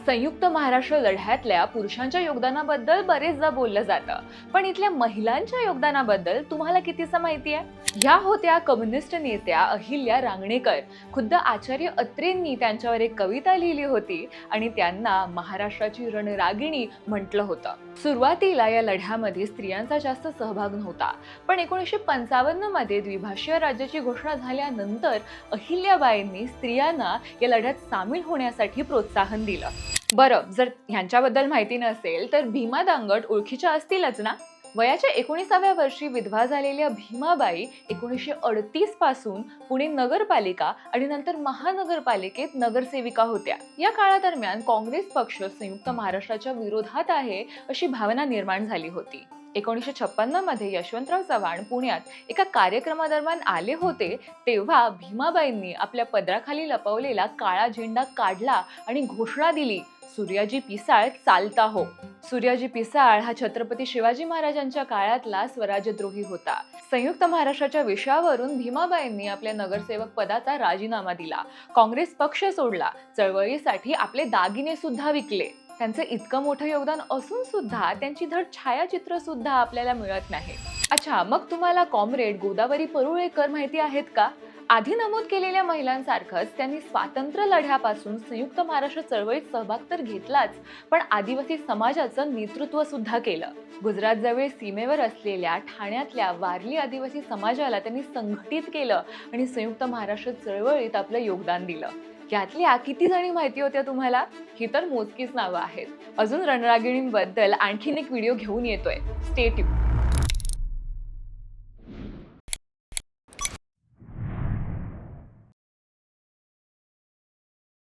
संयुक्त महाराष्ट्र लढ्यातल्या पुरुषांच्या योगदानाबद्दल बरेचदा बोललं जातं, पण इथल्या महिलांच्या योगदानाबद्दल तुम्हाला कितीसं माहिती आहे? ह्या होत्या कम्युनिस्ट नेत्या अहिल्या रांगणेकर. खुद्द आचार्य अत्रेंनी त्यांच्यावर एक कविता लिहिली होती आणि त्यांना महाराष्ट्राची रणरागिणी म्हटलं होतं. सुरुवातीला या लढ्यामध्ये स्त्रियांचा जास्त सहभाग नव्हता, पण 1955 मध्ये द्विभाषीय राज्याची घोषणा झाल्यानंतर अहिल्याबाईंनी स्त्रियांना या लढ्यात सामील होण्यासाठी प्रोत्साहन दिलं. बरं, जर ह्यांच्याबद्दल माहिती नसेल तर भीमा दांगट ओळखीच्या असतीलच ना? वयाच्या 19व्या वर्षी विधवा झालेल्या भीमाबाई 1938 पासून पुणे नगरपालिका आणि नंतर महानगरपालिकेत नगरसेविका होत्या. या काळादरम्यान काँग्रेस पक्ष संयुक्त महाराष्ट्राच्या विरोधात आहे अशी भावना निर्माण झाली होती. 1956 मध्ये यशवंतराव चव्हाण पुण्यात एका कार्यक्रमादरम्यान आले होते, तेव्हा भीमाबाईंनी आपल्या पदराखाली लपवलेला काळा झेंडा काढला आणि घोषणा दिली, सूर्याजी पिसाळ चालता हो. सूर्याजी पिसाळ हा छत्रपती शिवाजी महाराजांच्या काळातला स्वराज्यद्रोही होता. संयुक्त महाराष्ट्राच्या विषयावरून भीमाबाईंनी आपल्या नगरसेवक पदाचा राजीनामा दिला, काँग्रेस पक्ष सोडला, चळवळीसाठी आपले दागिने सुद्धा विकले. त्यांचं इतकं मोठं योगदान असून सुद्धा त्यांची धड छायाचित्र सुद्धा आपल्याला मिळत नाही. अच्छा, मग तुम्हाला कॉम्रेड गोदावरी परुळेकर माहिती आहेत का? आधी नमूद केलेल्या महिलांसारखंच त्यांनी स्वातंत्र्य लढ्यापासून संयुक्त महाराष्ट्र चळवळीत सहभाग तर घेतलाच, पण आदिवासी समाजाचं नेतृत्व सुद्धा केलं. गुजरात जवळ सीमेवर असलेल्या ठाण्यातल्या वारली आदिवासी समाजाला त्यांनी संघटित केलं आणि संयुक्त महाराष्ट्र चळवळीत आपलं योगदान दिलं. यातल्या किती जणी माहिती होत्या तुम्हाला? ही तर मोजकीच नावं आहेत. अजून रणरागिणींबद्दल आणखीन एक व्हिडिओ घेऊन येतोय. Stay tuned.